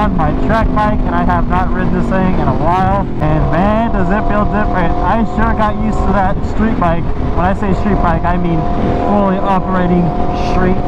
on my track bike, and I have not ridden this thing in a while, and man, does it feel different. I sure got used to that street bike. When I say street bike, I mean fully operating street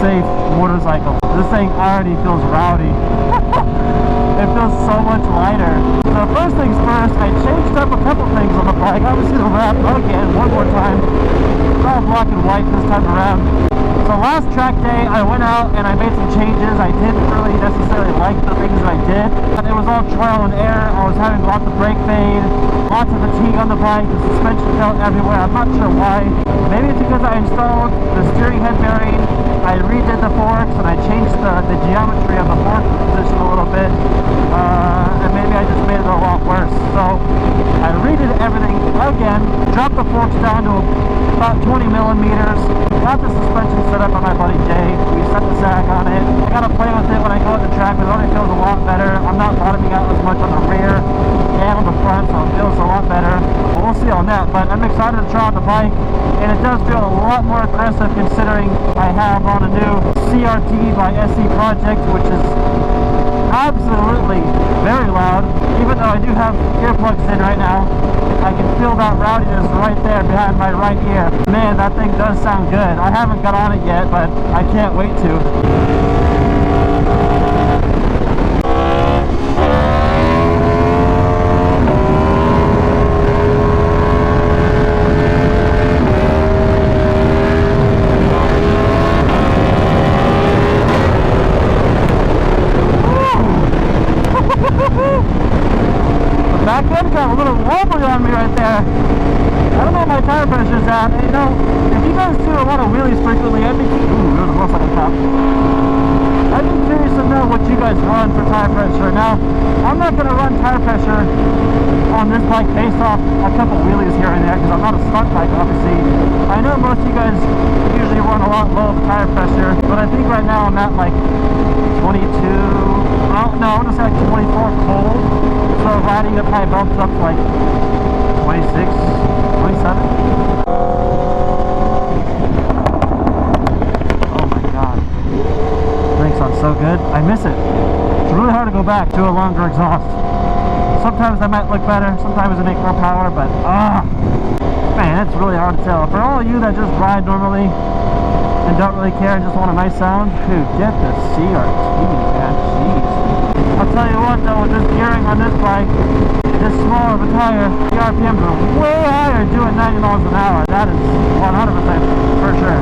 safe motorcycle. This thing already feels rowdy. It feels so much lighter. So first things first, I changed up a couple things on the bike. Obviously the wrap again, one more time. It's all black and white this time around. So last track day, I went out and I made some changes. I didn't really necessarily like the things that I did. It was all trial and error. I was having lots of brake fade, lots of fatigue on the bike. The suspension felt everywhere. I'm not sure why. Maybe it's because I installed the steering head bearing. I redid the forks and I changed the geometry of the fork position a little bit. And maybe I just made it a lot worse. So I redid everything again, dropped the forks down to about 20 millimeters, got the suspension set up by my buddy Jay. We set the sack on it. I gotta play with it when I go at the track, but it already feels a lot better. I'm not bottoming out as much on the rear and on the front, so it feels a lot better. But we'll see on that, but I'm excited to try on the bike, and it does feel a lot more aggressive considering I have on a new CRT by SC Project, which is absolutely very loud. Even though I do have earplugs in right now, I can feel that rowdiness right there behind my right ear. Man, that thing does sound good. I haven't got on it yet, but I can't wait to. Back end got a little wobbly on me right there. I don't know what my tire pressure's at. You know, if you guys do a lot of wheelies frequently, I'd be curious to know what you guys run for tire pressure. Now, I'm not going to run tire pressure on this bike based off a couple wheelies here and there because I'm not a stunt bike, obviously. I know most of you guys usually run a lot low tire pressure, but I think right now I'm at like 22. Oh, no, I'm going to say like 24 cold. So riding it probably bumps up to like 26, 27. Oh my god. Brakes on so good. I miss it. It's really hard to go back to a longer exhaust. Sometimes that might look better, sometimes it makes more power, but man, it's really hard to tell. For all of you that just ride normally and don't really care and just want a nice sound, dude, get the CRT, man. Jeez. I'll tell you what though, with this gearing on this bike, this small of a tire, the RPMs are way higher doing 90 miles an hour. That is 100% for sure.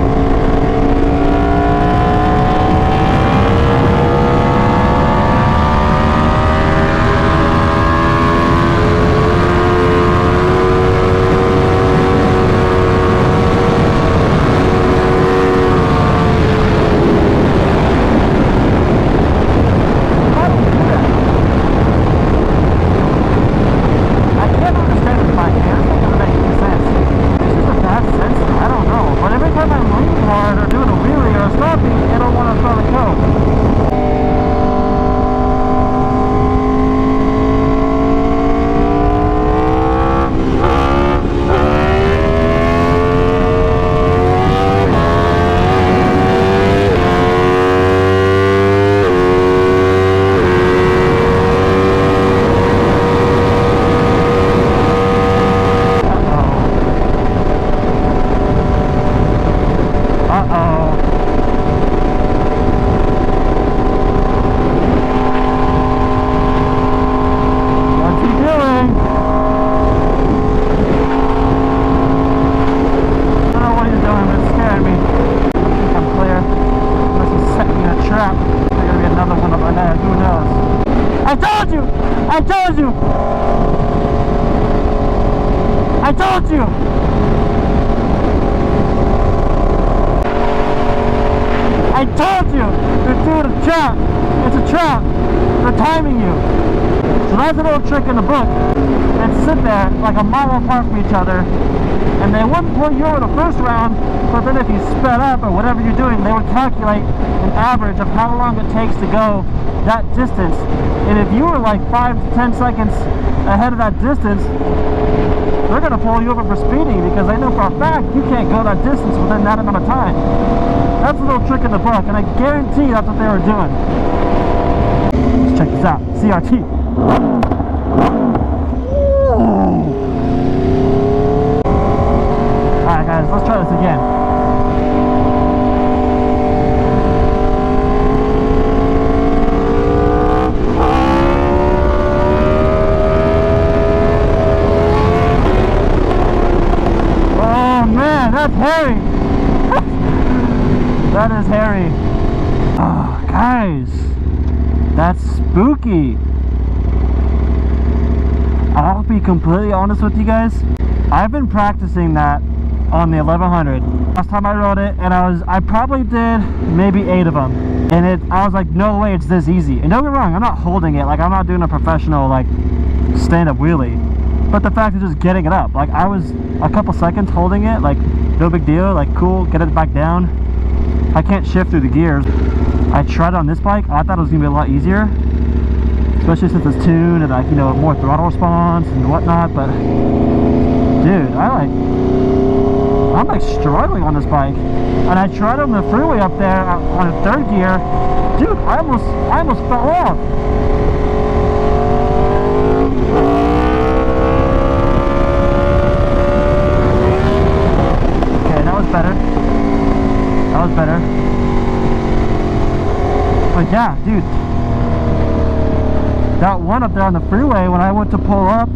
I told you! I told you! I told you! They're doing a trap! It's a trap! They're timing you! So that's a little trick in the book. And sit there like a mile apart from each other, and they wouldn't pull you over the first round, but then if you sped up or whatever you're doing, they would calculate an average of how long it takes to go that distance. And if you were like 5 to 10 seconds ahead of that distance, they're going to pull you over for speeding because they know for a fact you can't go that distance within that amount of time. That's a little trick in the book, and I guarantee that's what they were doing. So check this out. CRT. Alright guys, let's try this again. Oh man, that's hairy. That is hairy. Oh, guys, that's spooky. I'll be completely honest with you guys. I've been practicing that on the 1100. Last time I rode it, and I probably did maybe 8 of them, and I was like, no way it's this easy. And don't get me wrong, I'm not holding it like I'm not doing a professional like stand-up wheelie, but the fact of just getting it up, like I was a couple seconds holding it, like no big deal, like cool, get it back down. I can't shift through the gears. I tried it on this bike. I thought it was gonna be a lot easier, especially since it's tuned and like, you know, more throttle response and whatnot. But dude, I'm like struggling on this bike. And I tried on the freeway up there on 3rd gear. Dude, I almost fell off. Okay, that was better. That was better. But yeah, dude, that one up there on the freeway, when I went to pull up,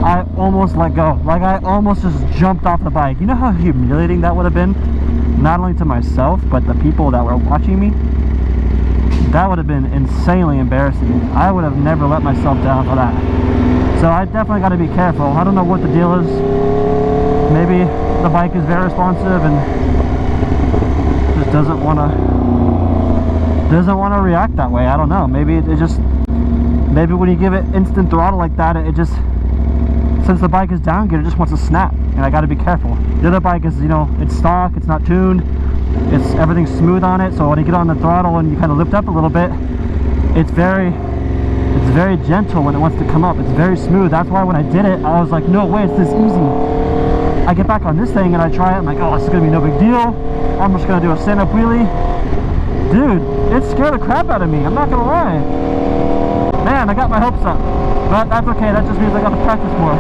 I almost let go. Like I almost just jumped off the bike. You know how humiliating that would have been? Not only to myself, but the people that were watching me. That would have been insanely embarrassing. I would have never let myself down for that. So I definitely got to be careful. I don't know what the deal is. Maybe the bike is very responsive and just doesn't want to react that way. I don't know. Maybe it just, maybe when you give it instant throttle like that, it just, since the bike is down gear, it just wants to snap, and I got to be careful. The other bike is, you know, it's stock, it's not tuned, everything's smooth on it, so when you get on the throttle and you kind of lift up a little bit, it's very gentle when it wants to come up. It's very smooth. That's why when I did it, I was like, no way, it's this easy. I get back on this thing and I try it, I'm like, oh, this is gonna be no big deal. I'm just gonna do a stand-up wheelie. Dude, it scared the crap out of me, I'm not gonna lie. Man, I got my hopes up. But that's okay, that just means I got to practice more.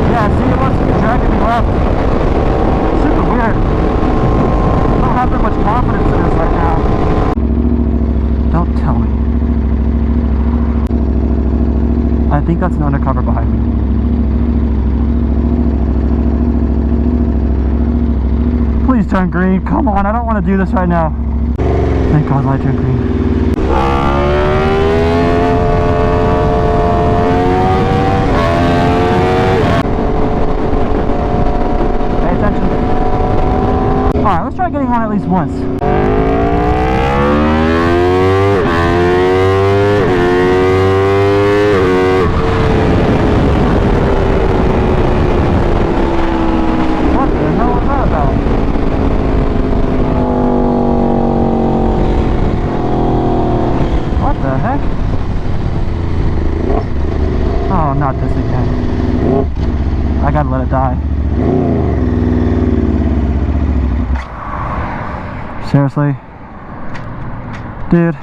Yeah, see, it wants to be dragging me left. Super weird. I don't have that much confidence in this right now. Don't tell me. I think that's an undercover behind me. Please turn green. Come on, I don't want to do this right now. Thank God light turned green. Pay attention. Alright, let's try getting on at least once. What the hell was that about? The heck? Oh, not this again. I gotta let it die. Seriously? Dude.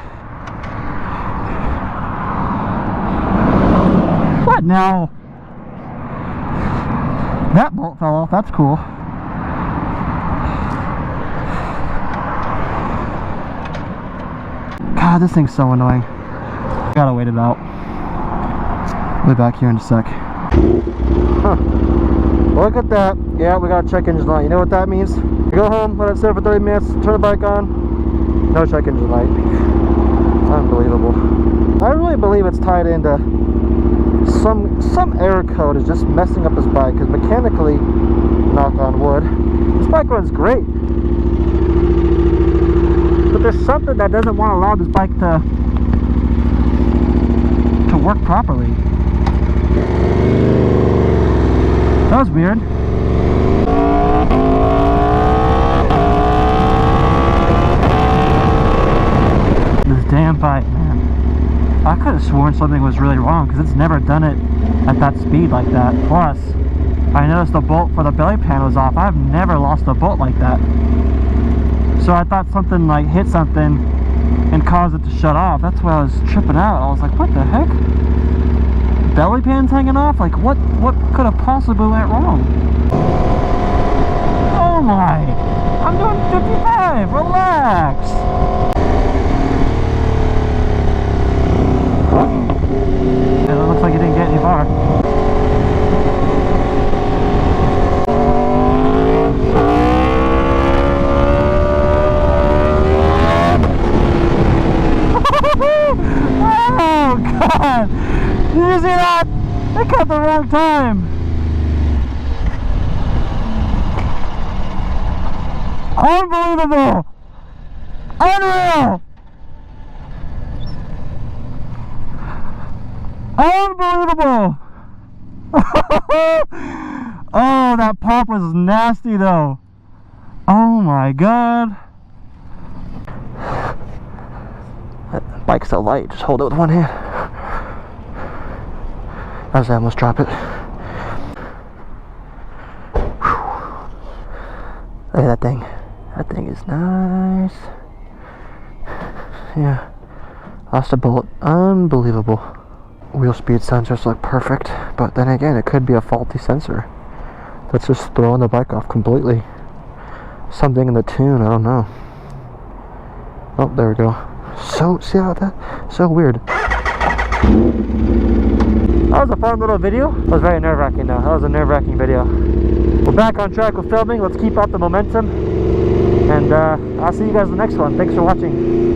What now? That bolt fell off, that's cool. God, this thing's so annoying. Gotta wait it out. We'll be back here in a sec. Huh. Look at that. Yeah, we got a check engine light. You know what that means? You go home, let it sit for 30 minutes, turn the bike on, no check engine light. Unbelievable. I really believe it's tied into some error code is just messing up this bike, because mechanically, knock on wood, this bike runs great. But there's something that doesn't want to allow this bike to work properly. That was weird. This damn bike, man. I could have sworn something was really wrong, because it's never done it at that speed like that. Plus, I noticed the bolt for the belly pan was off. I've never lost a bolt like that. So I thought something like hit something and caused it to shut off. That's why I was tripping out. I was like, what the heck? Belly pan's hanging off? Like, what could have possibly went wrong? Oh my! I'm doing 55! Relax! And it looks like it didn't get any far. Oh God! Did you see that? They cut the wrong time. Unbelievable! Unreal! Unbelievable! Oh, that pop was nasty though. Oh my God. That bike's so light, just hold it with one hand. As I almost drop it. Look at that thing. That thing is nice. Yeah. Lost a bullet. Unbelievable. Wheel speed sensors look perfect, but then again, it could be a faulty sensor that's just throwing the bike off completely. Something in the tune, I don't know. Oh, there we go. So, see how that? So weird. That was a fun little video. It was very nerve-wracking though. That was a nerve-wracking video. We're back on track with filming. Let's keep up the momentum. And I'll see you guys in the next one. Thanks for watching.